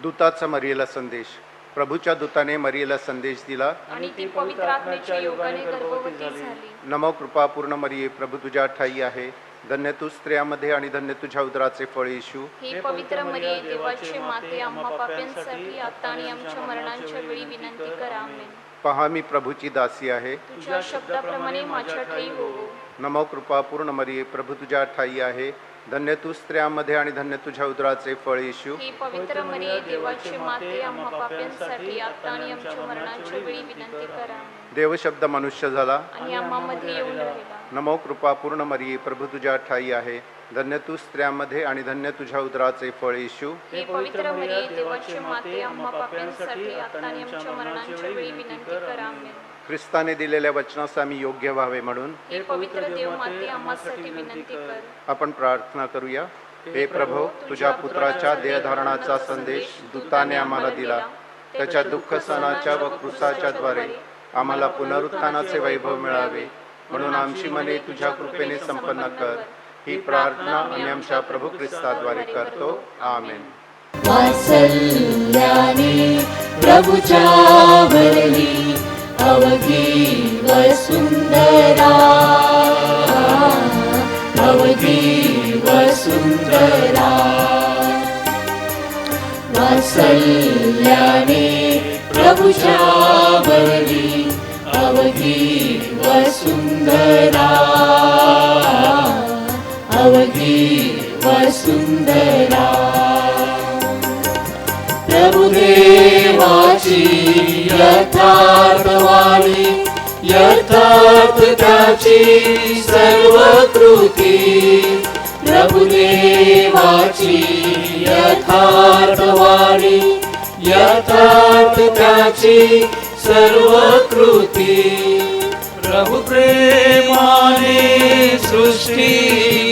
दूताचा मरियेला संदेश. प्रभूच्या दूताने मरियेला संदेश दिला. आणि ती पवित्र आत्म्याच्या योगाने गर्भवती झाली. नमो कृपा पूर्ण मरिये, प्रभू तुझ्या ठाई आहे. धन्य तू स्त्रियांमध्ये आणि धन्य तुझ्या उदराचे फळ येशू. हे पवित्र मरिये, देवाची माते, आम्हा पाप्यांसाठी आता आणि आमच्या मरणाच्या वेळी विनंती करा. आमेन. पहा मी प्रभूची दासी आहे. तुझ्या शब्दाप्रमाणे माझ्या ठाई होवो. नमो कृपा पूर्ण मरिये, प्रभू तुझ्या ठाई आहे. धन्य तू स्त्रियांमध्ये आणि धन्य तुझ्या उदराचे फळ येशू. हे पवित्र मरिये, देवाची माते, आम्हा पाप्यांसाठी आता आणि आमच्या मरणाच्या वेळी विनंती करा. आमेन. देवशब्द मनुष्य झाला आणि आम्हामध्ये येऊन राहिला. नमो कृपा पूर्ण मरिये, प्रभू तुझ्या ठाई आहे. धन्य तू स्त्रियांमध्ये आणि धन्य तुझ्या उदराचे फळ येशू. हे पवित्र मरिये, देवाची माते, आम्हा पाप्यांसाठी आता आणि आमच्या मरणाच्या वेळी विनंती करा. आमेन. ख्रिस्ताने दिलेल्या वचनास आम्ही योग्य व्हावे म्हणून हे पवित्र देव माते, आम्हासाठी विनंती कर. आपण प्रार्थना करूया. हे प्रभो, तुझ्या पुत्राच्या देहधारणाचा संदेश दूताने आम्हाला दिला. त्याच्या दुःख सणाच्या व क्रूसाच्या द्वारे आम्हाला पुनरुत्थानाचे वैभव मिळावे म्हणून आमची मने तुझ्या कृपेने संपन्न कर. ही प्रार्थना आम्ही आमच्या प्रभू ख्रिस्ताद्वारे करतो. आमेन. वात्सल्याने प्रभुच्या वरली अवघी वसुंधरा, अवघी वसुंधरा. वात्सल्याने प्रभुच्या वरली अवघी वसुंधरा, अवघी वसुंधरा. प्रभुदेवाची यथार्थवाणी, यथार्थ त्याची सर्व कृती. प्रभुदेवाची यथार्थवाणी, यथार्थ त्याची सर्व कृती. प्रभु प्रेमाने सृष्टी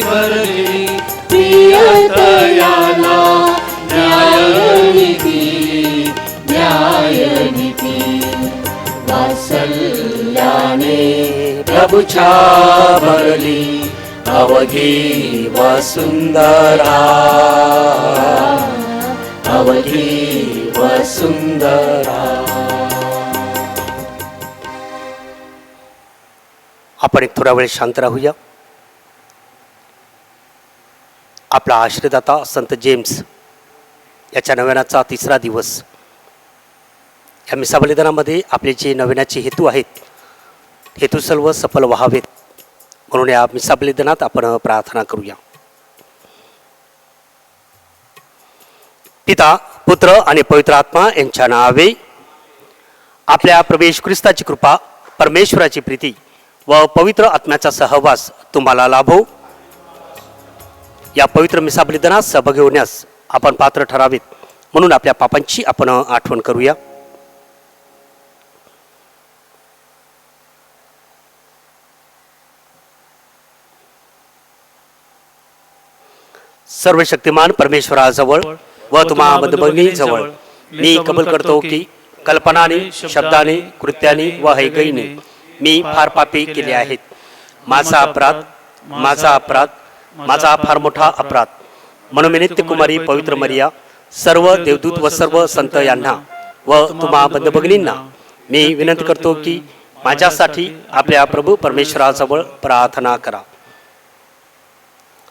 भरली, प्रियतयाला न्यायनीती, न्यायनीती. वात्सल्याने प्रभुच्या भरली अवघी वसुंधरा, अवघी वसुंधरा. आपण एक थोडा वेळ शांत राहूया. आपला आश्रयदाता संत जेम्स याच्या नव्यानाचा 3रा दिवस. या मिसा बलिदानामध्ये आपले जे नव्यानाचे हेतू आहेत, हेतू सर्व सफल व्हावेत म्हणून या मिसा बलिदानात आपण प्रार्थना करूया. पिता, पुत्र आणि पवित्र आत्मा यांच्या नावे. आपल्या प्रभू येशू ख्रिस्ताची कृपा, परमेश्वराची प्रीती व पवित्र आत्म्याचा सहवास तुम्हाला लाभो. या पवित्र मिसा बलिदानात सहभागी होण्यास आपण पात्र ठरावेत म्हणून आपल्या पापांची आपण आठवण करूया. सर्व शक्तिमान परमेश्वराजवळ व तुम्हा बंधुभगिनीजवळ मी कबूल करतो की कल्पनाने, शब्दाने, कृत्याने व हैगईने मी फार पापी केले आहेत. माझा अपराध, माझा अपराध, माझा फार मोठा अपराध. म्हणून मी नित्यकुमारी पवित्र मरिया, सर्व देवदूत व सर्व संत यांना व तुम्हा बंधुभगिनींना मी विनंती करतो की माझ्यासाठी आपल्या प्रभू परमेश्वराजवळ प्रार्थना करा.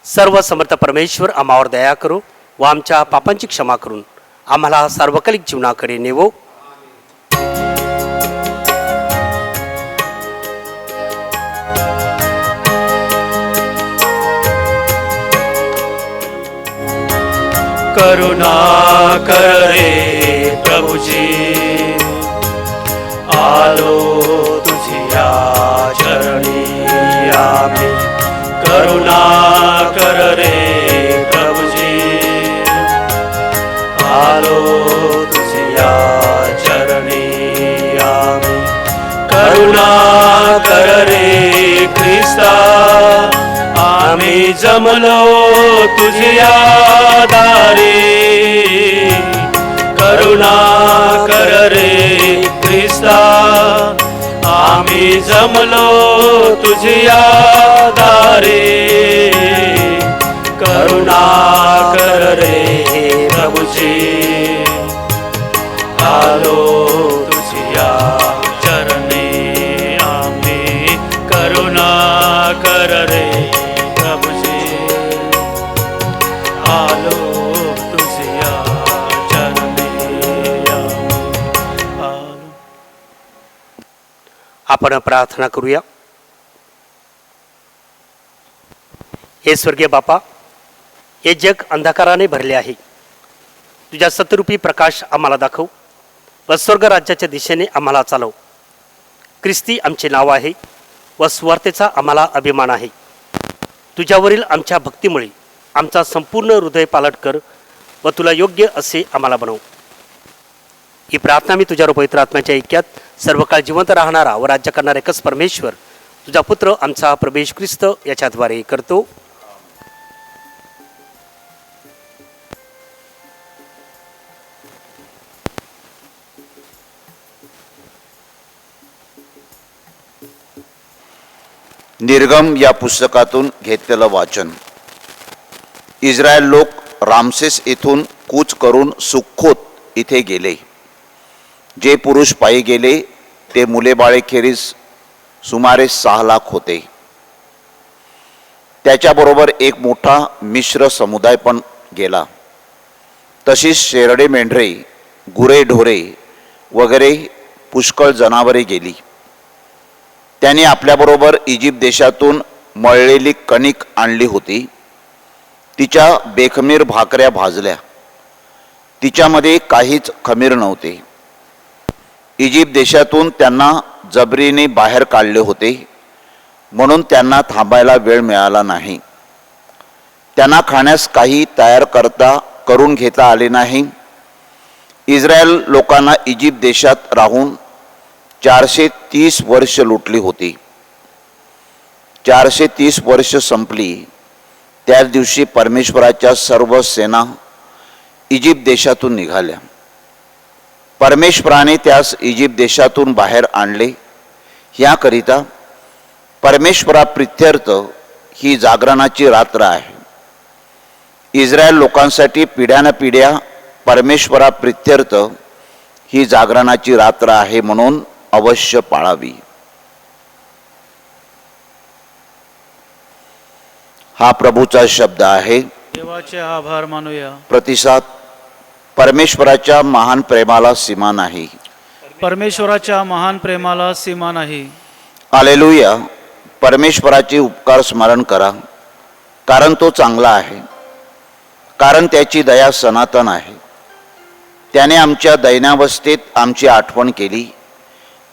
सर्व समर्थ परमेश्वर आम्हावर दया करो व आमच्या पापांची क्षमा करून आम्हाला सार्वकालिक जीवनाकडे नेवो. करुणा कर रे प्रभुजी, आलो तुझिया चरणी आम्ही. करुणा कर रे प्रभुजी, आलो तुझिया चरणी आम्ही. करुणा कर रे ख्रिस्ता, आम्ही जमलो तुझिया दारी. करुणा कर रे ख्रिस्ता, आम्ही जमलो तुझिया दारी. करुणा कर रे प्रभुजी. करुणा कर रे प्रभुजी, आलो तुझ्या चरणी आलो. आपण प्रार्थना करूया. हे स्वर्गीय बापा, हे जग अंधकाराने भरले आहे. तुझ्या सत्यरूपी प्रकाश आम्हाला दाखव व स्वर्ग राज्याच्या दिशेने आम्हाला चालव. ख्रिस्ती आमचे नाव आहे व स्वार्थेचा आम्हाला अभिमान आहे. तुझ्यावरील आमच्या भक्तीमुळे आमचा संपूर्ण हृदय पालट कर व तुला योग्य असे आम्हाला बनव. ही प्रार्थना मी तुझ्या पवित्र आत्म्याच्या ऐक्यात सर्व काळ जिवंत राहणारा व राज्य करणारा एकच परमेश्वर, तुझा पुत्र आमचा प्रभू येशू ख्रिस्त याच्याद्वारे करतो. निर्गम या पुस्तकातून घेतलेलं वाचन. इस्रायल लोक रामसेस येथून कूच करून सुक्कोत इथे गेले. जे पुरुष पायी गेले ते मुले बाळेखेरीज सुमारे 6 लाख होते. त्याच्याबरोबर एक मोठा मिश्र समुदाय पण गेला. तशीच शेरडे मेंढरे, गुरे ढोरे वगैरे पुष्कळ जनावरे गेली. त्यांनी आपल्याबरोबर इजिप्त देशातून मळलेली कणिक आणली होती. तिच्या बेखमीर भाकऱ्या भाजल्या. तिच्यामध्ये काहीच खमीर नव्हते. इजिप्त देशातून त्यांना जबरीने बाहेर काढले होते, म्हणून त्यांना थांबायला वेळ मिळाला नाही. त्यांना खाण्यास काही तयार करून घेता आले नाही. इस्रायल लोकांना इजिप्त देशात राहून 430 वर्ष लुटली होती. 430 वर्ष संपली त्याच दिवशी परमेश्वराच्या सर्व सेना इजिप्त देशातून निघाल्या. परमेश्वराने त्यास इजिप्त देशातून बाहेर आणले. याकरिता परमेश्वराप्रित्यर्थ ही जागरणाची रात्र आहे. इस्रायल लोकांसाठी पिढ्यानपिढ्या परमेश्वराप्रित्यर्थ ही जागरणाची रात्र आहे, म्हणून अवश्य पाळावी. हा प्रभूचा शब्द आहे. देवाचे आभार मानूया. प्रतिसाद. परमेश्वराच्या महान प्रेमाला सीमा नाही. परमेश्वराच्या महान प्रेमाला सीमा नाही. हालेलुया. परमेश्वराचे उपकार स्मरण करा, कारण तो चांगला आहे, कारण त्याची दया सनातन आहे. त्याने आमच्या दैन्यावस्थेत आमची आठवण केली,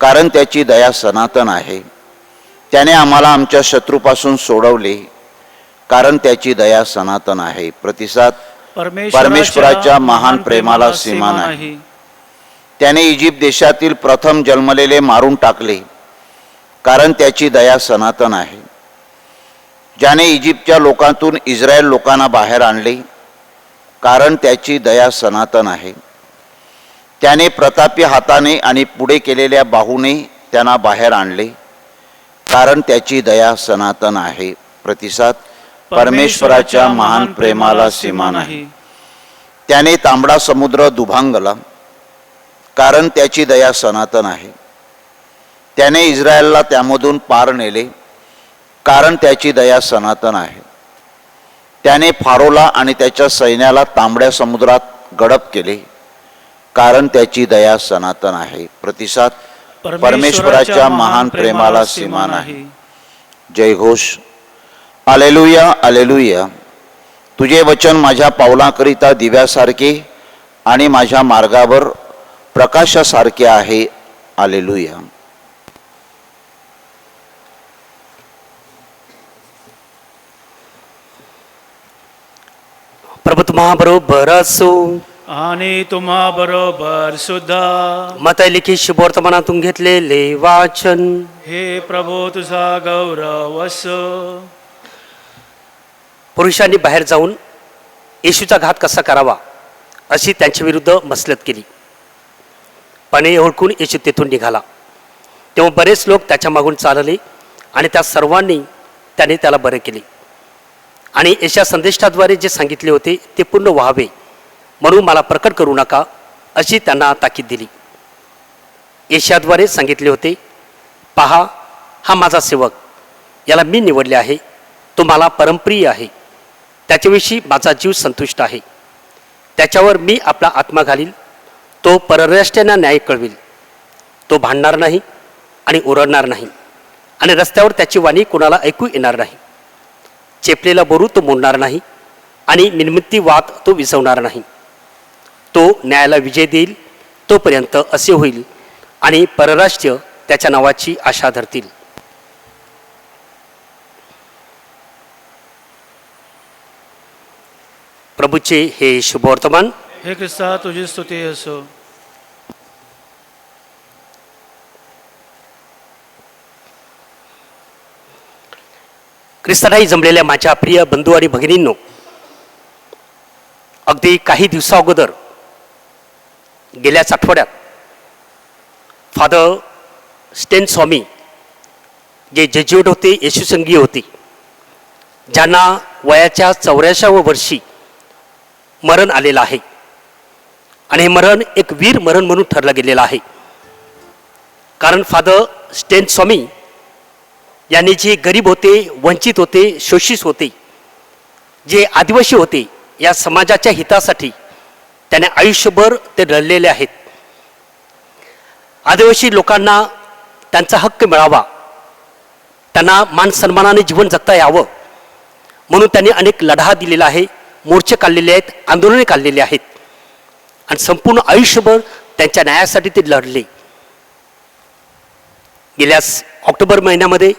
कारण त्याची दया सनातन आहे. त्याने आम्हाला आमच्या शत्रूपासून सोडवले, कारण त्याची दया सनातन आहे. प्रतिसाद. परमेश्वराच्या महान प्रेमाला सीमा नाही. त्याने इजिप्त देशातील प्रथम जन्मलेले मारून टाकले, कारण त्याची दया सनातन आहे. ज्याने इजिप्तच्या लोकांतून इस्रायल लोकांना बाहेर आणले, कारण त्याची दया सनातन आहे. त्याने प्रतापी हाताने आणि पुढे केलेल्या बाहूने त्यांना बाहेर आणले, कारण त्याची दया सनातन आहे. प्रतिसाद. परमेश्वराच्या महान प्रेमाला सीमा नाही. त्याने तांबडा समुद्र दुभांगला, कारण त्याची दया सनातन आहे. त्याने इस्रायलला त्यामधून पार नेले, कारण त्याची दया सनातन आहे. त्याने फारोला आणि त्याच्या सैन्याला तांबड्या समुद्रात गडप केले, कारण त्याची दया सनातन आहे. प्रतिसाद. परमेश्वराच्या महान प्रेमाला सीमा नाही. जय घोष. Hallelujah, hallelujah. तुझे वचन माझ्या पावलांकरिता दिव्यासारखे आणि माझ्या मार्गावर प्रकाशासारखे आहे. हालेलुया. प्रभू तुम्हा बरोबर असो आणि तुम्हा बरोबर सुद्धा. मत्ती लिखित शुभवर्तमानातून घेतलेले वाचन. हे प्रभू तुझा गौरव असो. पुरुषांनी बाहेर जाऊन येशूचा घात कसा करावा अशी त्यांच्या विरुद्ध मसलत केली. पण हे ओळखून येशू तेथून निघाला. तेव्हा बरेच लोक त्याच्या मागून चालले आणि त्या सर्वांनी त्याने त्याला बरे केले. आणि येशा संदेशाद्वारे जे सांगितले होते ते पूर्ण व्हावे म्हणून मला प्रकट करू नका अशी त्यांना ताकीद दिली. येशाद्वारे सांगितले होते, पहा हा माझा सेवक याला मी निवडले आहे, तो मला परमप्रिय आहे, त्याच्याविषयी माझा जीव संतुष्ट आहे. त्याच्यावर मी आपला आत्मा घालील, तो परराष्ट्रांना न्याय कळविल. तो भांडणार नाही आणि ओरडणार नाही, आणि रस्त्यावर त्याची वाणी कोणाला ऐकू येणार नाही. चेपलेला बोरू तो मोडणार नाही, आणि निर्मिती वाद तो विझवणार नाही. तो न्यायाला विजय देईल, तोपर्यंत असे होईल, आणि परराष्ट्र त्याच्या नावाची आशा धरतील. प्रभूचे हे शुभवर्तमान. हे ख्रिस्ता तुझी स्तुती असो. ख्रिस्तानाही जमलेल्या माझ्या प्रिय बंधू आणि भगिनींनो, अगदी काही दिवसा अगोदर गेल्याच आठवड्यात फादर स्टेन स्वामी, जे जेज्युट होते, येशूसंगी होते, ज्यांना वयाच्या 84व्या वर्षी मरण आलेलं आहे, आणि हे मरण एक वीर मरण म्हणून ठरलं गेलेलं आहे. कारण फादर स्टेन स्वामी यांनी जे गरीब होते, वंचित होते, शोषित होते, जे आदिवासी होते, या समाजाच्या हितासाठी त्याने आयुष्यभर ते लढलेले आहेत. आदिवासी लोकांना त्यांचा हक्क मिळावा, त्यांना मान सन्मानाने जीवन जगता यावं म्हणून त्यांनी अनेक लढा दिलेला आहे, मोर्चे काढलेले आहेत, आंदोलने काढलेली आहेत, आणि संपूर्ण आयुष्यभर त्यांच्या न्यायासाठी ते लढले. गेल्या ऑक्टोबर महिन्यामध्ये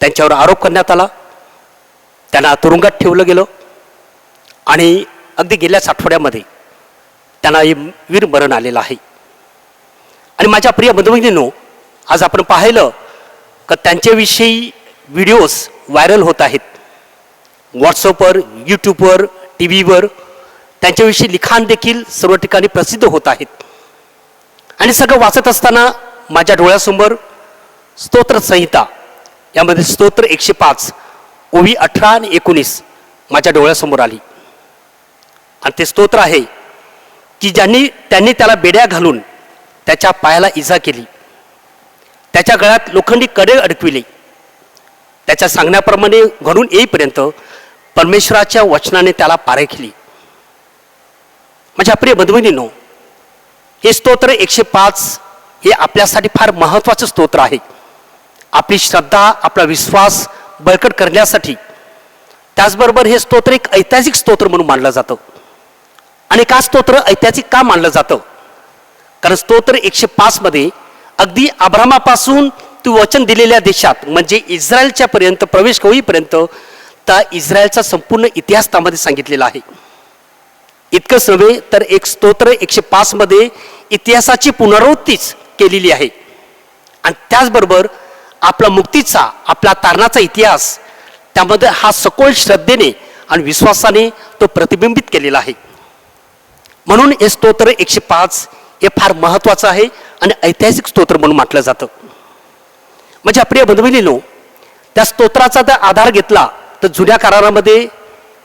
त्यांच्यावर आरोप करण्यात आला, त्यांना तुरुंगात ठेवलं गेलं, आणि अगदी गेल्याच आठवड्यामध्ये त्यांना हे वीर मरण आलेलं आहे. आणि माझ्या प्रिय बंधुभगिनींनो, आज आपण पाहिलं की त्यांच्याविषयी व्हिडिओज व्हायरल होत आहेत. व्हॉट्सअपवर, यूट्यूबवर, टी व्हीवर त्यांच्याविषयी लिखाण देखील सर्व ठिकाणी प्रसिद्ध होत आहेत. आणि सगळं वाचत असताना माझ्या डोळ्यासमोर स्तोत्र संहिता, यामध्ये स्तोत्र 105 ओवी 18 आणि 19 माझ्या डोळ्यासमोर आली. आणि ते स्तोत्र आहे की त्यांनी त्याला बेड्या घालून त्याच्या पायाला इजा केली, त्याच्या गळ्यात लोखंडी कडे अडकविले, त्याच्या सांगण्याप्रमाणे घडून येईपर्यंत परमेश्वराच्या वचनाने त्याला पारेखली. माझ्या प्रिय बंधुभगिनींनो, हे स्तोत्र 105 हे आपल्यासाठी फार महत्त्वाचं स्तोत्र आहे. आपली श्रद्धा, आपला विश्वास बळकट करण्यासाठी. त्याचबरोबर हे स्तोत्र एक ऐतिहासिक स्तोत्र म्हणून मानलं जातं. आणि का स्तोत्र ऐतिहासिक का मानलं जातं? कारण स्तोत्र 105 मध्ये अगदी अब्रामापासून तू वचन दिलेल्या देशात म्हणजे इस्रायलच्या पर्यंत प्रवेश होईपर्यंत त्या इस्रायलचा संपूर्ण इतिहास त्यामध्ये सांगितलेला आहे. इतकंच नव्हे तर एक स्तोत्र 105 मध्ये इतिहासाची पुनरावृत्तीच केलेली आहे. आणि त्याचबरोबर आपला मुक्तीचा, आपला तारणाचा इतिहास त्यामध्ये हा सखोल श्रद्धेने आणि विश्वासाने तो प्रतिबिंबित केलेला आहे. म्हणून हे स्तोत्र 105 हे फार महत्त्वाचं आहे आणि ऐतिहासिक स्तोत्र म्हणून म्हटलं जातं. माझ्या प्रिय बंधुभगिनींनो, त्या स्तोत्राचा जर आधार घेतला तर जुन्या करारामध्ये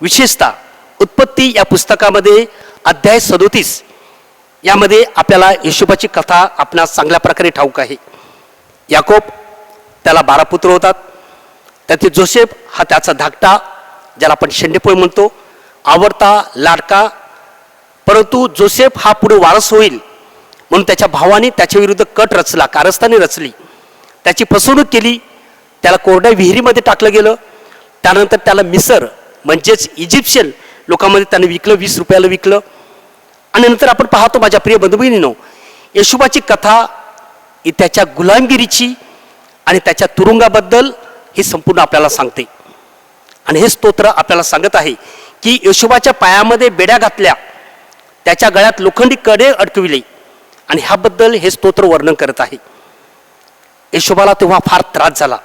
विशेषतः उत्पत्ती या पुस्तकामध्ये अध्याय 37 यामध्ये आपल्याला येशूबाची कथा आपणास चांगल्या प्रकारे ठाऊक आहे. याकोब, त्याला 12 पुत्र होतात. त्यातील जोसेफ हा त्याचा धाकटा, ज्याला आपण शेंडेपोळ म्हणतो, आवडता, लाडका. परंतु जोसेफ हा पुढे वारस होईल म्हणून त्याच्या भावाने त्याच्या विरुद्ध कट रचला, कारस्थाने रचली, त्याची फसवणूक केली, त्याला कोरड्या विहिरीमध्ये टाकलं गेलं. त्यानंतर त्याला मिसर म्हणजेच इजिप्शियन लोकांमध्ये त्याने विकलं, 20 रुपयाला विकलं. आणि नंतर आपण पाहतो माझ्या प्रिय बंधुभगिनींनो, येशूबाची कथा ही त्याच्या गुलामगिरीची आणि त्याच्या तुरुंगाबद्दल हे संपूर्ण आपल्याला सांगते. आणि हे स्तोत्र आपल्याला सांगत आहे की येशूबाच्या पायामध्ये बेड्या घातल्या, त्याच्या गळ्यात लोखंडी कडे अडकविले, आणि ह्याबद्दल हे स्तोत्र वर्णन करत आहे. येशूबाला तेव्हा फार त्रास झाला,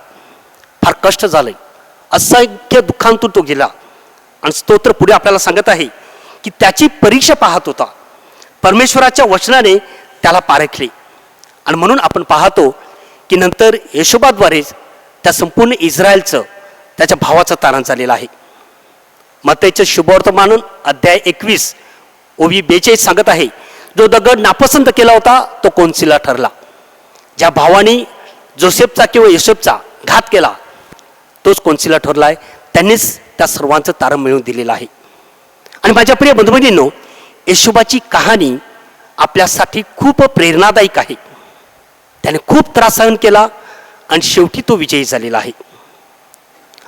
फार कष्ट झाले, असंख्य दुःखांतून तो गेला. आणि स्तोत्र पुढे आपल्याला सांगत आहे की त्याची परीक्षा पाहत होता, परमेश्वराच्या वचनाने त्याला पारखले. आणि म्हणून आपण पाहतो की नंतर येशूबाद्वारेच त्या संपूर्ण इस्रायलचं, त्याच्या भावाचं तारण झालेलं आहे. मत्तईचं शुभवर्तमान अध्याय 21 ओवी 42 सांगत आहे, जो दगड नापसंत केला होता तो कोनसीला ठरला. ज्या भावाने जोसेफचा किंवा येशूबचा घात केला तोच कौन्सिलर ठरला आहे, त्यांनीच त्या सर्वांचं तारण मिळवून दिलेलं आहे. आणि माझ्या प्रिय बंधुभगिनींनो, येशोबाची कहाणी आपल्यासाठी खूप प्रेरणादायक आहे. त्याने खूप त्रास सहन केला आणि शेवटी तो विजयी झालेला आहे.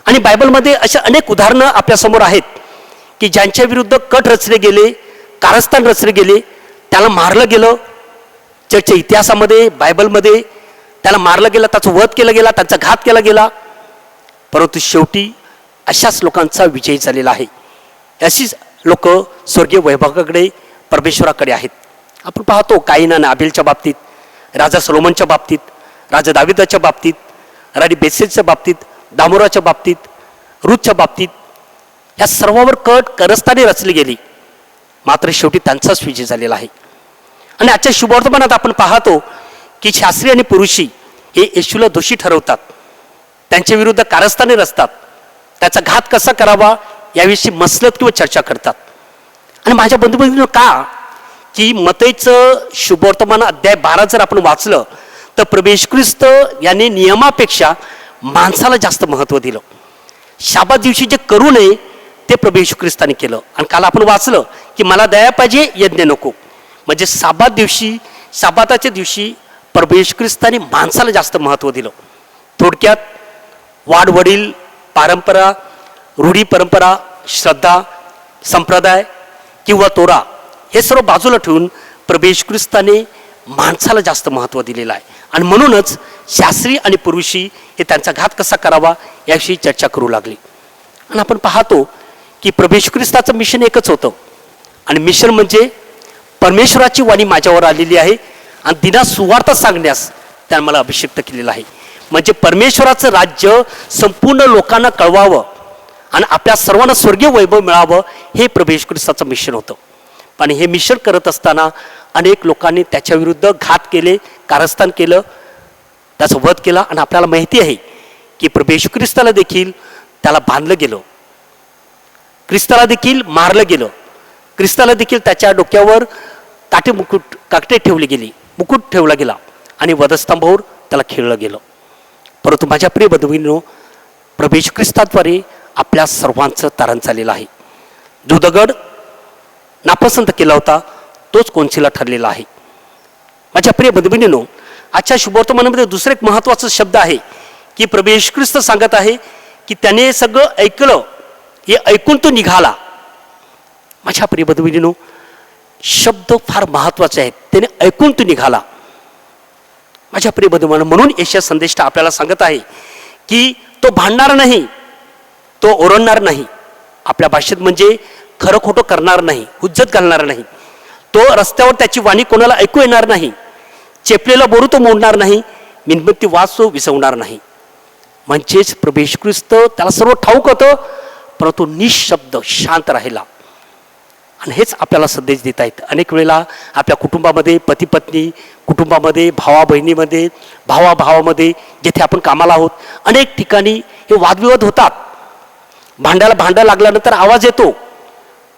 आणि बायबलमध्ये अशा अनेक उदाहरणं आपल्यासमोर आहेत की ज्यांच्या विरुद्ध कट रचले गेले, कारस्थान रचले गेले, त्याला मारलं गेलं. चर्चच्या इतिहासामध्ये, बायबलमध्ये त्याला मारलं गेलं, त्याचा वध केला गेला, त्यांचा घात केला गेला, परंतु शेवटी अशाच लोकांचा विजय झालेला आहे. अशीच लोक स्वर्गीय वैभवाकडे, परमेश्वराकडे आहेत. आपण पाहतो काईन आणि आबेलच्या बाबतीत, राजा सोलोमनच्या बाबतीत, राजा दाविदाच्या बाबतीत, राणी बेत्शेबाच्या बाबतीत, दामोराच्या बाबतीत, रूथच्या बाबतीत, या सर्वांवर कट कारस्थाने रचली गेली, मात्र शेवटी त्यांचाच विजय झालेला आहे. आणि आजच्या शुभवर्तमानात आपण पाहतो की शास्त्री आणि पुरुषी हे येशूला दोषी ठरवतात, त्यांच्या विरुद्ध कारस्थाने रचतात, त्याचा घात कसा करावा याविषयी मसलत किंवा चर्चा करतात. आणि माझ्या बंधुभगिनींनो, का की मत्तईचं शुभवर्तमान अध्याय 12 जर आपण वाचलं तर प्रभू येशू ख्रिस्त यांनी नियमापेक्षा माणसाला जास्त महत्त्व दिलं. शाबात दिवशी जे करू नये ते प्रभू येशू ख्रिस्ताने केलं. आणि काल आपण वाचलं की मला दया पाहिजे, यज्ञ नको. म्हणजे शाबाताच्या दिवशी प्रभू येशू ख्रिस्ताने माणसाला जास्त महत्त्व दिलं. थोडक्यात वाडवडील, परंपरा, रूढी परंपरा, श्रद्धा, संप्रदाय किंवा तोरा हे सर्व बाजूला ठेवून प्रभू येशू ख्रिस्ताने माणसाला जास्त महत्त्व दिलेलं आहे. आणि म्हणूनच शास्त्री आणि पुरुषी हे त्यांचा घात कसा करावा याविषयी चर्चा करू लागली. आणि आपण पाहतो की प्रभू येशू ख्रिस्ताचं मिशन एकच होतं, आणि मिशन म्हणजे परमेश्वराची वाणी माझ्यावर आलेली आहे आणि दिना सुवार्थ सांगण्यास त्याने मला अभिषिक्त केलेला आहे. म्हणजे परमेश्वराचं राज्य संपूर्ण लोकांना कळवावं आणि आपल्या सर्वांना स्वर्गीय वैभव मिळावं, हे प्रभू येशू ख्रिस्ताचं मिशन होतं. आणि हे मिशन करत असताना अनेक लोकांनी त्याच्या विरुद्ध घात केले, कारस्थान केलं, त्याचा वध केला. आणि आपल्याला माहिती आहे की प्रभू येशू ख्रिस्ताला देखील त्याला बांधलं गेलं, ख्रिस्ताला देखील मारलं गेलं, ख्रिस्ताला देखील त्याच्या डोक्यावर काकटे ठेवली गेली, मुकुट ठेवला गेला आणि वधस्तंभावर त्याला खेळलं गेलं. परंतु माझ्या प्रिय बंधुभगिनींनो, प्रभू येशू ख्रिस्ताद्वारे आपल्या सर्वांचं तारण झालेलं आहे. जो दगड नापसंत केला होता तोच कौन्सिलर ठरलेला आहे. माझ्या प्रिय बंधुभगिनींनो, आजच्या शुभवर्तमानामध्ये दुसरं एक महत्त्वाचा शब्द आहे की प्रभू येशू ख्रिस्त सांगत आहे की त्याने सगळं ऐकलं, हे ऐकून तो निघाला. माझ्या प्रिय बंधुभगिनींनो, शब्द फार महत्त्वाचे आहेत. त्याने ऐकून तो निघाला. माझ्या प्रिय बंधुभगिनींनो, म्हणून यशाया संदेष्टा आपल्याला सांगत आहे की तो भांडणार नाही, तो ओरडणार नाही, आपल्या भाषेत म्हणजे खरं खोटं करणार नाही, हुज्जत घालणार नाही, तो रस्त्यावर त्याची वाणी कोणाला ऐकू येणार नाही, चेपलेला बोरू तो मोडणार नाही, मिणबत्ती वास तो विसवणार नाही. म्हणजेच प्रभू येशू ख्रिस्त त्याला सर्व ठाऊक होतं, परंतु निशब्द शांत राहिला. आणि हेच आपल्याला संदेश देत आहेत. अनेक वेळेला आपल्या कुटुंबामध्ये, पती पत्नी कुटुंबामध्ये, भावा बहिणीमध्ये, भावाभावामध्ये, जिथे आपण कामाला आहोत, अनेक ठिकाणी हे वादविवाद होतात. भांडं लागल्यानंतर आवाज येतो,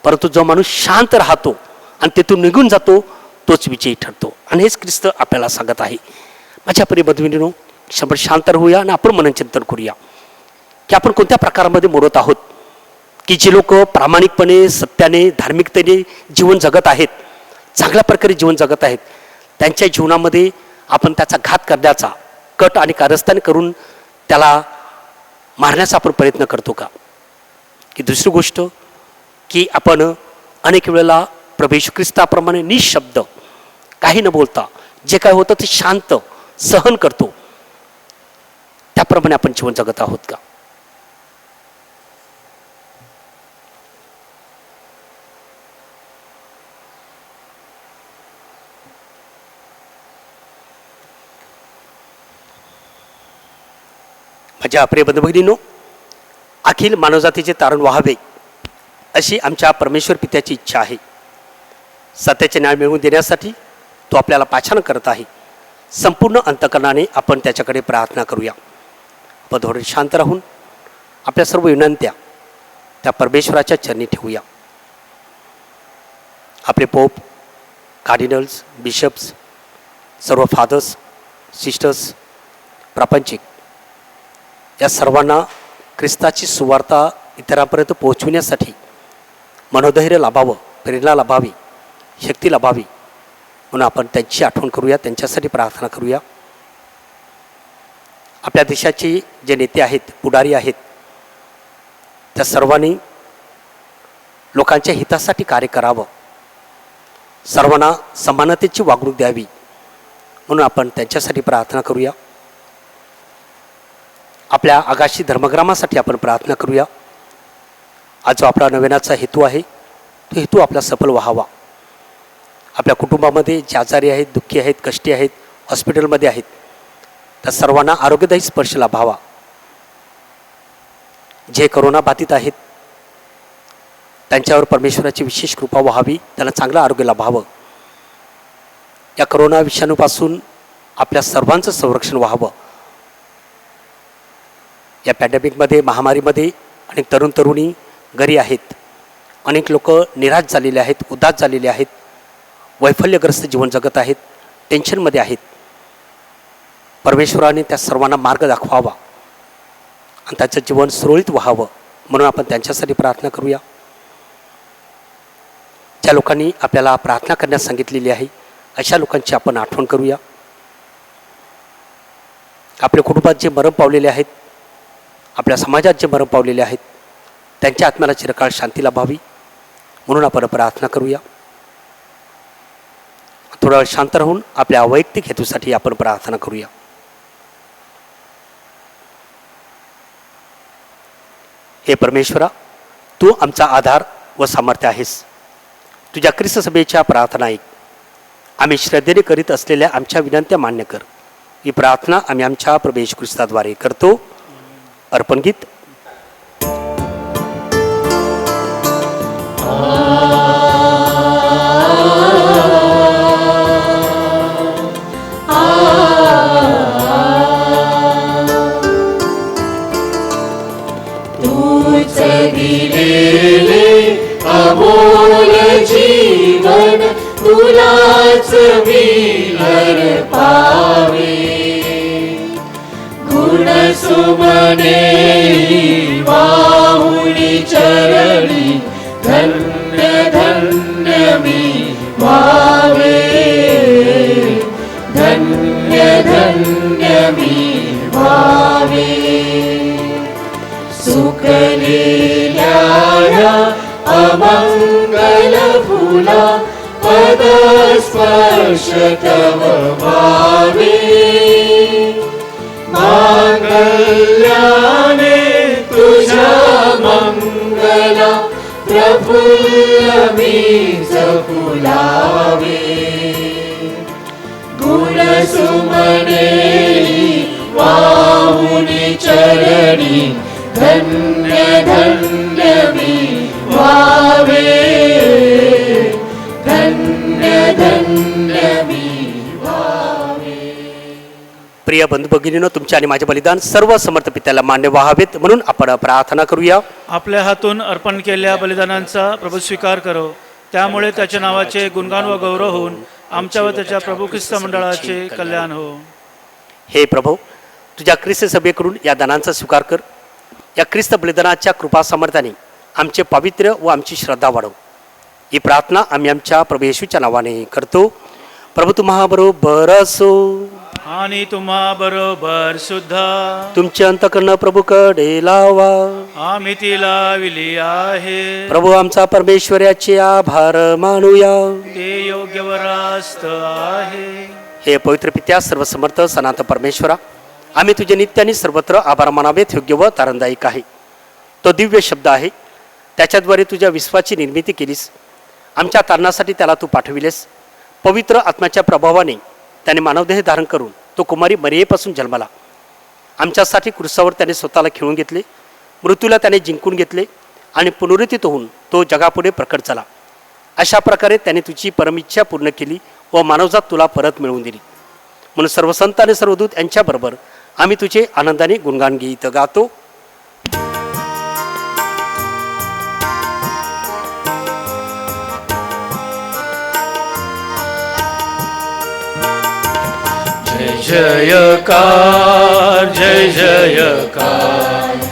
परंतु जो माणूस शांत राहतो आणि तेथून निघून जातो तोच विजयी ठरतो. आणि हेच ख्रिस्त आपल्याला सांगत आहे. माझ्या प्रिय बंधुभगिनींनो, क्षण शांत राहूया आणि आपण मननचिंतन करूया की आपण कोणत्या प्रकारामध्ये मोडत आहोत. की जे लोक प्रामाणिकपणे, सत्याने, धार्मिकतेने जीवन जगत आहेत, चांगल्या प्रकारे जीवन जगत आहेत, त्यांच्या जीवनामध्ये आपण त्याचा घात करण्याचा, कट आणि कारस्थान करून त्याला मारण्याचा आपण प्रयत्न करतो का? की दुसरी गोष्ट की आपण अनेक वेळेला प्रभू येशू ख्रिस्ताप्रमाणे निशब्द, काही न बोलता जे काय होतं ते शांत सहन करतो, त्याप्रमाणे आपण जीवन जगत आहोत का? माझ्या प्रिय बंधुभगिनींनो, अखिल मानवजातीचे तारण व्हावे अशी आमच्या परमेश्वर पित्याची इच्छा आहे. सत्याचे न्याय मिळवून देण्यासाठी तो आपल्याला पाचारण करत आहे. संपूर्ण अंतकरणाने आपण त्याच्याकडे प्रार्थना करूया. पदोरे शांत राहून आपल्या सर्व विनंत्या त्या परमेश्वराच्या चरणी ठेवूया. आपले पोप, कार्डिनल्स, बिशप्स, सर्व फादर्स, सिस्टर्स, प्रापंचिक या सर्वांना ख्रिस्ताची सुवार्ता इतरांपर्यंत पोहोचविण्यासाठी मनोधैर्य लाभावं, प्रेरणा लाभावी, शक्ती लाभावी म्हणून आपण त्यांची आठवण करूया, त्यांच्यासाठी प्रार्थना करूया. आपल्या देशाचे जे नेते आहेत, पुढारी आहेत, त्या सर्वांनी लोकांच्या हितासाठी कार्य करावं, सर्वांना समानतेची वागणूक द्यावी म्हणून आपण त्यांच्यासाठी प्रार्थना करूया. आपल्या आगाशी धर्मग्रामासाठी आपण प्रार्थना करूया. आज जो आपला नवीनाचा हेतू आहे तो हेतू आपला सफल व्हावा. आपल्या कुटुंबामध्ये जे आजारी आहेत, दुःखी आहेत, कष्टी आहेत, हॉस्पिटलमध्ये आहेत, त्या सर्वांना आरोग्यदायी स्पर्श लाभावा. जे करोना बाधित आहेत त्यांच्यावर परमेश्वराची विशेष कृपा व्हावी, त्यांना चांगलं आरोग्य लाभावं. या करोना विषाणूपासून आपल्या सर्वांचं संरक्षण व्हावं. या पॅन्डेमिकमध्ये, महामारीमध्ये अनेक तरुण तरुणी घरी आहेत, अनेक लोक निराश झालेले आहेत, उदास झालेले आहेत, वैफल्यग्रस्त जीवन जगत आहेत, टेन्शनमध्ये आहेत. परमेश्वराने त्या सर्वांना मार्ग दाखवावा आणि त्याचं जीवन सुरळीत व्हावं म्हणून आपण त्यांच्यासाठी प्रार्थना करूया. ज्या लोकांनी आपल्याला प्रार्थना करण्यास सांगितलेली आहे अशा लोकांची आपण आठवण करूया. आपल्या कुटुंबात जे मरण पावलेले आहेत, आपल्या समाजात जे मरण पावलेले आहेत, त्यांच्या आत्म्याला चिरकाळ शांती लाभावी म्हणून आपण प्रार्थना करूया. थोडा वेळ शांत राहून आपल्या वैयक्तिक हेतूसाठी आपण प्रार्थना करूया. हे परमेश्वरा, तू आमचा आधार व सामर्थ्य आहेस. तुझ्या ख्रिस्त सभेच्या प्रार्थना ऐक. आम्ही श्रद्धेने करीत असलेल्या आमच्या विनंत्या मान्य कर. ही प्रार्थना आम्ही आमच्या प्रभू येशू ख्रिस्ताद्वारे करतो. अर्पण गीत. अमोल जीवन तुलाच विहर पावे. गुण सुमने वाहुनी चरणी धन्य धन्य मी व्हावे. धन्य धन्य मी व्हावे. सुखलेल्या अमंगल फुला पदस्पर्श तव भावे. मांगल्याने तुझ्या मंगला प्रफुल्ल मी फुलावे. गुण सुमने वाहुनी चरणी धन्य धन्य मी व्हावे. धन्य धन्य मी व्हावे. प्रिय बंधू भगिनींनो, तुमचे आणि माझे बलिदान सर्व समर्थ पित्याला मान्य व्हावेत म्हणून आपण प्रार्थना करूया. आपल्या हातून अर्पण केलेल्या बलिदानांचा प्रभू स्वीकार करो. त्यामुळे त्याच्या नावाचे गुणगान व गौरव होऊन आमच्या व त्याच्या प्रभू ख्रिस्त मंडळाचे कल्याण हो. हे प्रभू, तुझ्या ख्रिस्त सभेकडून या दानांचा स्वीकार कर. या ख्रिस्त बलिदानाच्या कृपा सामर्थ्याने आमचे पावित्र्य व आमची श्रद्धा वाढव. ही प्रार्थना आम्ही आमच्या प्रभू येशूच्या नावाने करतो. प्रभू तुम्हा बरोबर असो आणि तुम्हा बरोबर सुद्धा. तुमचे अंतकरण प्रभूकडे लावा. आम्ही तिला विली आहे. प्रभू आमचा परमेश्वर याचे आभार मानूया. ते योग्य व रास्त आहे. हे पवित्र पित्या, सर्वसमर्थ सनातन परमेश्वरा, आम्ही तुझे नित्य आणि सर्वत्र आभार मानावेत योग्य व तारणदायिक आहे. तो दिव्य शब्द आहे. त्याच्याद्वारे तुझ्या विश्वाची निर्मिती केलीस. आमच्या तारणासाठी त्याला तू पाठविलेस. पवित्र आत्म्याच्या प्रभावाने त्याने मानवदेह धारण करून तो कुमारी मरियेपासून जन्माला. आमच्यासाठी क्रूसावर त्याने स्वतःला खिळून घेतले. मृत्यूला त्याने जिंकून घेतले आणि पुनरुत्थित होऊन तो जगापुढे प्रकट झाला. अशा प्रकारे त्याने तुझी परमिच्छा पूर्ण केली व मानवजात तुला परत मिळवून दिली. म्हणून सर्व संत आणि सर्व दूत यांच्याबरोबर आम्ही तुझे आनंदाने गुणगान गीत गातो. जय जयकार, जय जयकार.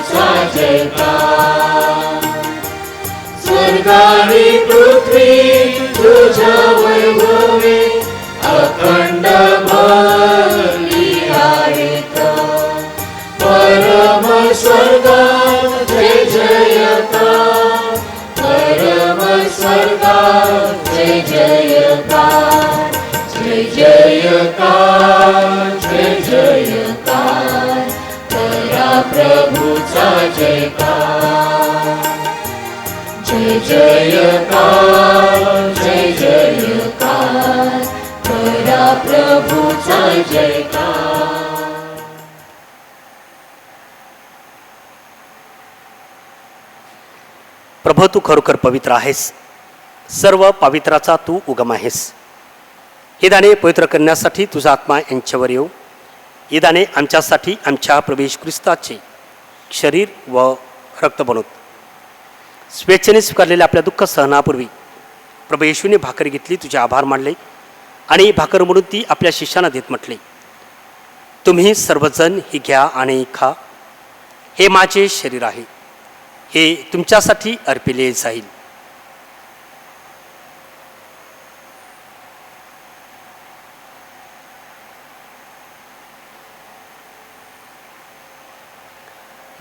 प्रभूचा जयकार. स्वर्ग आणि पृथ्वी तुझ्या वैभवे अखंड भरली आहेत. परम स्वर्गात जय जयकार, परम स्वर्गात जय जयकार, जय जयकार, जय जयकार, करा प्रभूचा जयकार. जय जयकार, जय जयकार, करा प्रभूचा जयकार. प्रभो तू खरोखर पवित्र आहेस, सर्व पवित्राचा तू उगम आहेस. हे दाणे पवित्र करण्यासाठी तुझा आत्मा यांच्यावर येऊ. हे दाणे आमच्यासाठी आमच्या प्रभू येशू ख्रिस्ताचे शरीर व रक्त बनवत. स्वेच्छेने स्वीकारलेल्या आपल्या दुःख सहनापूर्वी प्रभू येशूने भाकर घेतली, तुझे आभार मानले आणि भाकर म्हणून ती आपल्या शिष्यांना देत म्हटले, तुम्ही सर्वजण ही घ्या आणि खा, हे माझे शरीर आहे, हे तुमच्यासाठी अर्पिले जाईल.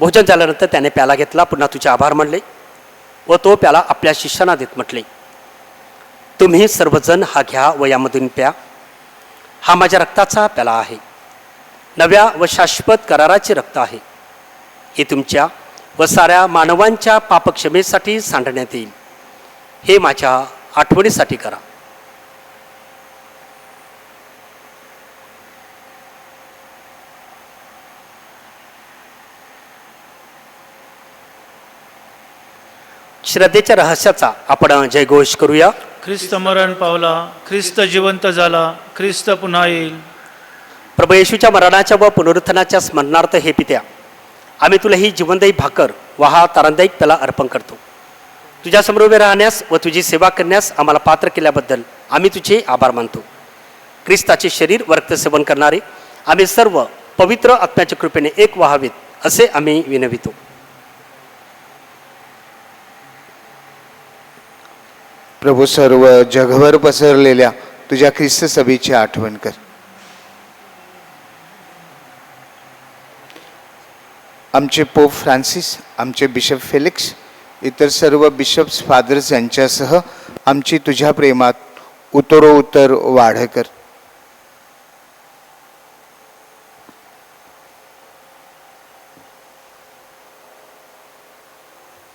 भोजन झाल्यानंतर त्याने प्याला घेतला, पुन्हा तुझे आभार मानले व तो प्याला आपल्या शिष्यांना देत म्हटले, तुम्ही सर्वजण हा घ्या व यामधून प्या, हा माझ्या रक्ताचा प्याला आहे, नव्या व शाश्वत कराराचे रक्त आहे, हे तुमच्या व साऱ्या मानवांच्या पापक्षमेसाठी सांडण्यात येईल, हे माझ्या आठवणीसाठी करा. श्रद्धेच्या रहस्याचा आपण जयघोष करूया. ख्रिस्त मरण पावला, ख्रिस्त जिवंत झाला, ख्रिस्त पुन्हा येईल. प्रभू येशूच्या मरणाच्या व पुनरुत्थानाच्या स्मरणार्थ हे पित्या, आम्ही तुला ही जीवनदायी भाकर व हा तारणदायिक त्याला अर्पण करतो. तुझ्यासमोर उभे राहण्यास व तुझी सेवा करण्यास आम्हाला पात्र केल्याबद्दल आम्ही तुझे आभार मानतो. ख्रिस्ताचे शरीर व रक्त सेवन करणारे आम्ही सर्व पवित्र आत्म्याच्या कृपेने एक व्हावेत असे आम्ही विनवितो. प्रभू, सर्व जगभर पसरलेल्या तुझ्या ख्रिस्त सभेची आठवण कर. आमचे पोप फ्रान्सिस, आमचे बिशप फेलिक्स, इतर सर्व बिशप्स फादर्स यांच्यासह आमची तुझ्या प्रेमात उत्तरोत्तर वाढ कर.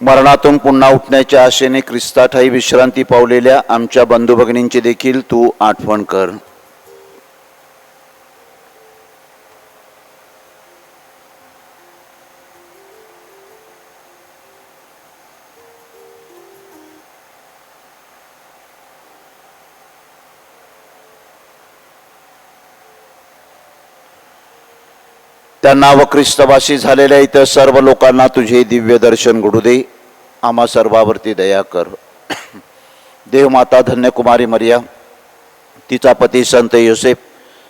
मरणातून पुन्हा उठण्याच्या आशेने ख्रिस्ताठाई विश्रांती पावलेल्या आमच्या बंधू भगिनींची देखील तू आठवण कर. त्यांना व ख्रिस्तवासी झालेल्या इतर सर्व लोकांना तुझे दिव्य दर्शन घडू दे. आम्हा सर्वावरती दया कर. देवमाता धन्यकुमारी मरिया, तिचा पती संत योसेफ,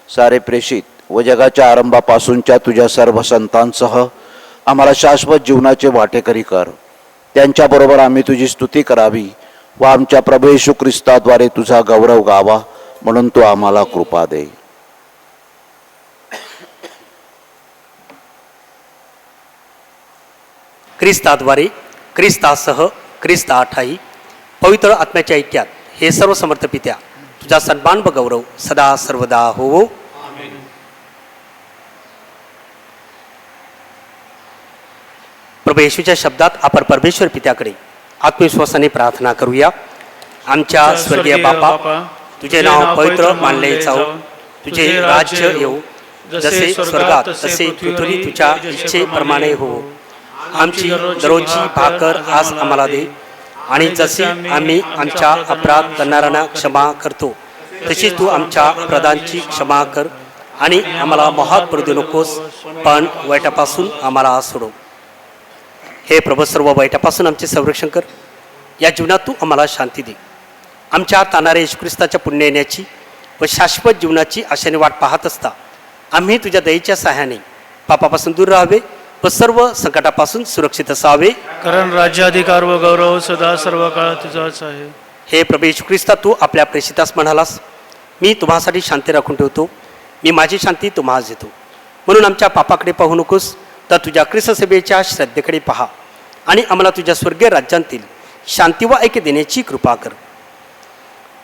सारे प्रेषित व जगाच्या आरंभापासूनच्या तुझ्या सर्व संतांसह आम्हाला शाश्वत जीवनाचे वाटेकरी कर. त्यांच्याबरोबर आम्ही तुझी स्तुती करावी व आमच्या प्रभू येशू ख्रिस्ताद्वारे तुझा गौरव गावा, म्हणून तू आम्हाला कृपा दे. ख्रिस्ताद्वारे, ख्रिस्तासह, ख्रिस्ताठाई पवित्र आत्म्याच्या ऐक्यात हे सर्व समर्थ पित्या, तुझा सन्मान व गौरव सदा सर्वदा होवो. प्रभू येशूच्या शब्दात आपण परमेश्वर पित्याकडे आत्मविश्वासाने प्रार्थना करूया. आमच्या स्वर्गीय बापा, तुझे नाव पवित्र मानले जाओ, तुझे राज्य येऊ, जसे स्वर्गात तसे पृथ्वी तुझ्या इच्छेप्रमाणे हो. आमची दररोजची भाकर आज आम्हाला दे, आणि जसे आम्ही आमच्या अपराध करणाऱ्यांना क्षमा करतो तशीच तू आमच्या अपराधांची क्षमा कर, आणि आम्हाला मोहात पडू देऊ नकोस, पण वाईटापासून आम्हाला सोडव. हे प्रभू, सर्व वाईटापासून आमचे संरक्षण कर. या जीवनात तू आम्हाला शांती दे. आमच्या ताणाऱ्या येशू ख्रिस्ताच्या पुण्य येण्याची व शाश्वत जीवनाची आशेने वाट पाहत असता आम्ही तुझ्या दयेच्या सहाय्याने पापापासून दूर राहावे व सर्व संकटापासून सुरक्षित असावे. कारण राज्याधिकार व गौरव सदा सर्व काळ तुझाच आहे. हे प्रभू येशू ख्रिस्ता, तू आपल्या प्रेषितास म्हणालास, मी तुम्हासाठी शांती राखून ठेवतो, मी माझी शांती तुम्हाला देतो. म्हणून आमच्या पापाकडे पाहू नकोस, तर तुझ्या ख्रिस्त सेवेच्या श्रद्धेकडे पहा आणि आम्हाला तुझ्या स्वर्गीय राज्यांतील शांती व ऐक्य देण्याची कृपा कर.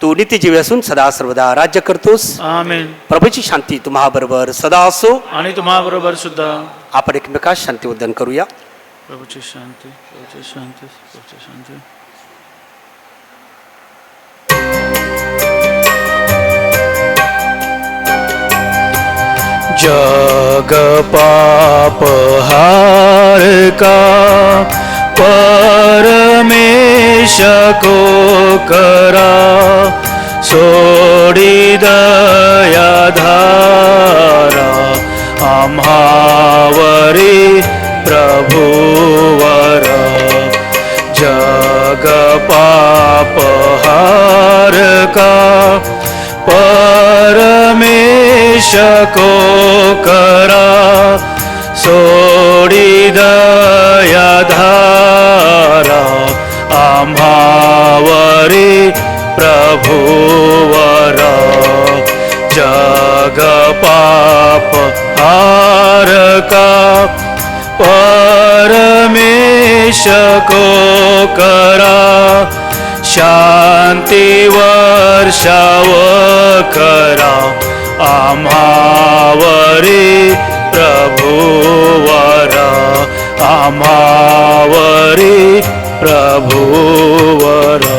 तू नित्यजीवी असून सदा सर्वदा राज्य करतोस. आमेन. प्रभूची शांती तुम्हा बरोबर सदा असो. आणि तुम्हा बरोबर सुद्धा. आपण एकमेकास शांती उद्यान करूया. प्रभूची शांती, प्रभूची शांती, प्रभूची शांती. जग पाप हार का परमेश को करा, सोडी दया धारा आम्हावरी प्रभुवरा. जग पाप हार का परमेश को करा, सोडी दया धारा आम्हावरी प्रभुवरा. जग पाप हार का परमेश को करा, शांती वर्षाव करा आम्हावरी प्रभुवरा. आम्हावरी प्रभुवरा.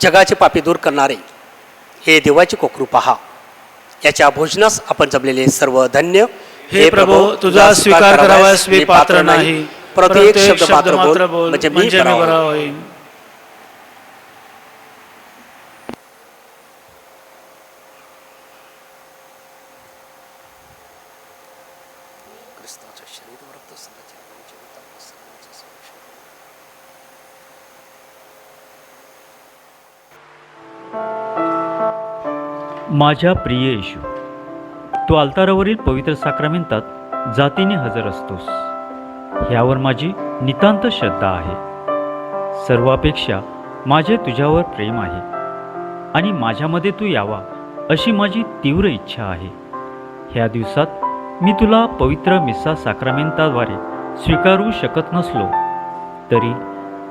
जगाचे पापी दूर करणारे हे देवाचे कोकरू पहा. याच्या भोजनास आपण जमलेले सर्व धन्य. हे प्रभू, तुझा स्वीकार करावास मी पात्र नाही, परंतु एक शब्द मात्र बोल, म्हणजे मी बरा होईन. माझ्या प्रिय येशू, तू अल्तारावरील पवित्र साक्रामेंतात जातीने हजर असतोस, ह्यावर माझी नितांत श्रद्धा आहे. सर्वापेक्षा माझे तुझ्यावर प्रेम आहे आणि माझ्यामध्ये तू यावा अशी माझी तीव्र इच्छा आहे. ह्या दिवसात मी तुला पवित्र मिस्सा साक्रामेंताद्वारे स्वीकारू शकत नसलो तरी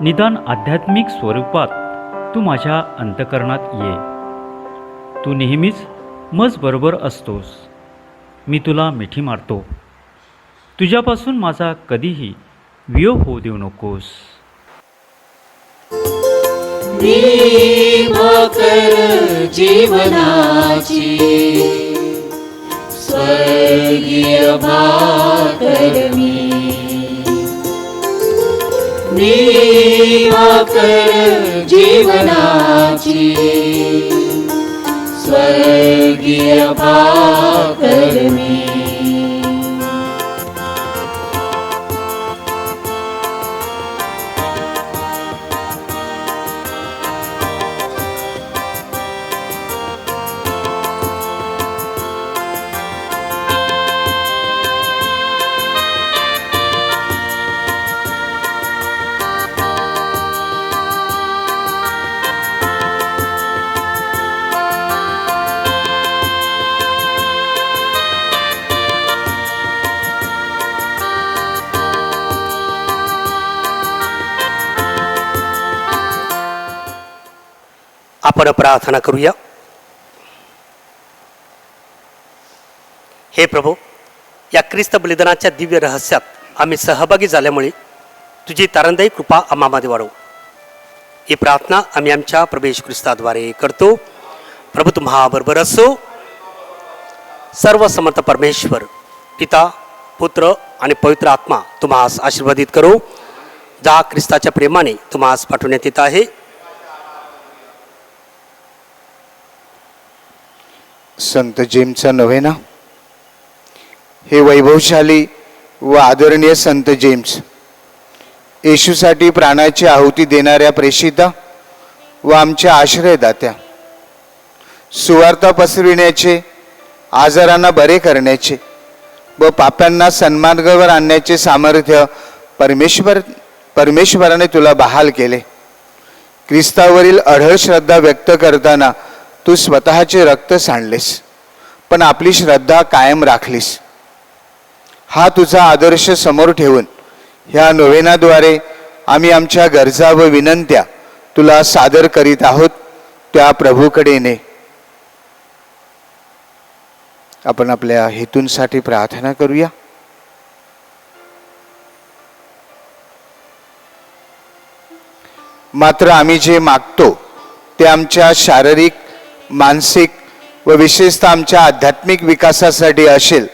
निदान आध्यात्मिक स्वरूपात तू माझ्या अंतःकरणात ये. तू नेहमीच मजबरोबर असतोस. मी तुला मिठी मारतो. तुझ्यापासून माझा कधीही वियोग होऊ देऊ नकोस. भाकर जीवनाची स्वर्गीय भाकर मी भाकर जीवनाची स्वर्गीय भाकर मी. आपण प्रार्थना करूया. हे प्रभू, या ख्रिस्त बलिदानाच्या दिव्य रहस्यात आम्ही सहभागी झाल्यामुळे तुझी तारणदायी कृपा आम्हामध्ये वाढव. ही प्रार्थना आम्ही आमच्या प्रभू येशू ख्रिस्ताद्वारे करतो. प्रभू तुम्हा बरोबर असो. सर्व समर्थ परमेश्वर पिता, पुत्र आणि पवित्र आत्मा तुम्हास आशीर्वादित करो. जा ख्रिस्ताच्या प्रेमाने तुम्हास पाठवण्यात येत आहे. संत जेम्सचा नव्हेना. हे वैभवशाली व आदरणीय संत जेम्स, येशूसाठी प्राणाची आहुती देणाऱ्या प्रेषिता व आमच्या आश्रयदात्या, सुवार्ता पसरविण्याचे, आजारांना बरे करण्याचे व पाप्यांना सन्मार्गावर आणण्याचे सामर्थ्य परमेश्वराने तुला बहाल केले. ख्रिस्तावरील अढळ श्रद्धा व्यक्त करताना तू स्वतःचे रक्त सांडलेस, पण आपली श्रद्धा कायम राखलीस. हा तुझा आदर्श समोर ठेवून ह्या नोवेनाद्वारे आम्ही आमच्या गरजा व विनंत्या तुला सादर करीत आहोत. त्या प्रभूकडे ने. आपण आपल्या हेतूंसाठी प्रार्थना करूया. मात्र आम्ही जे मागतो ते आमच्या शारीरिक, मानसिक व विशेषतः आमच्या आध्यात्मिक विकासासाठी असेल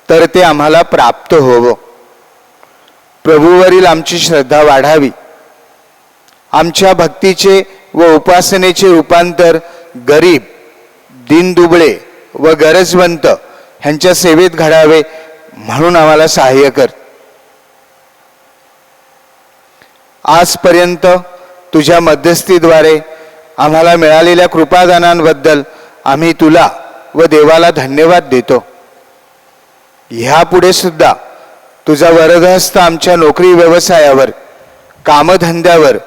तर ते आम्हाला प्राप्त होवो. प्रभूवरील आमची श्रद्धा वाढावी. आमच्या भक्तीचे व उपासनेचे रूपांतर गरीब, दीनदुबळे व गरजवंत ह्यांच्या सेवेत घडावे म्हणून आम्हाला सहाय्य कर. आजपर्यंत तुझ्या मध्यस्थीद्वारे आम्हाला मिळालेल्या कृपादानांबद्दल आम्ही तुला व देवाला धन्यवाद देतो. ह्यापुढे सुद्धा तुझा वरदहस्त आमच्या नोकरी व्यवसायावर, कामधंद्यावर,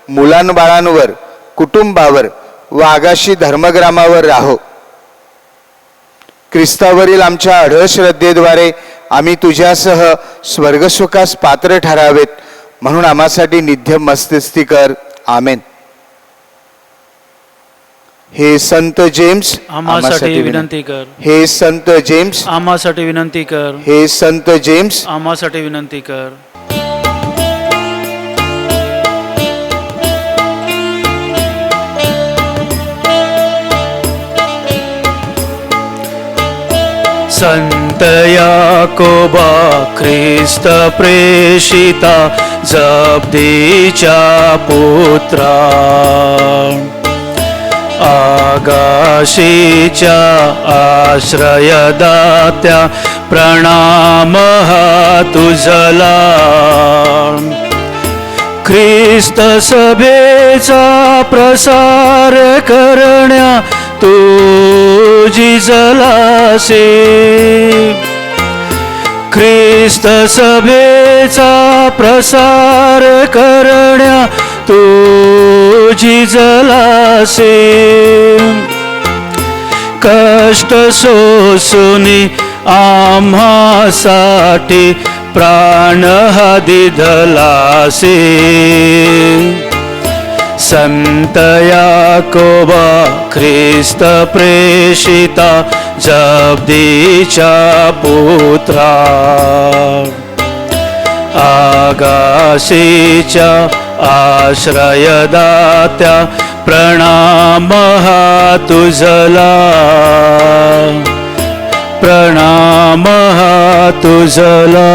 मुलांबाळांवर, कुटुंबावर व आगाशी धर्मग्रामावर राहो. ख्रिस्तावरील आमच्या अढळ श्रद्धेद्वारे आम्ही तुझ्यासह स्वर्गसुखास पात्र ठरावेत म्हणून आम्हासाठी नित्य मध्यस्थी कर. आमेन. हे संत जेम्स आम्हासाठी विनंती कर. हे संत जेम्स आम्हासाठी विनंती कर. हे संत जेम्स आम्हासाठी विनंती कर. संत याकोबा ख्रिस्त प्रेषिता जब्दीच्या पुत्रा, आगाशीच्या आश्रयदात्या प्रणाम हा तुझला. ख्रिस्त सभेचा प्रसार करण्या तुझी जलासे. ख्रिस्त सभेचा प्रसार करण्या तुझी जलासे. कष्ट सोसुनी आम्हासाठी प्राण हा दिधलासे. संत याकोबा ख्रिस्त प्रेषिता जब्दीच्या पुत्रा, आगाशीच्या आश्रयदात्या प्रणाम हा तुझला. प्रणाम हा तुझला.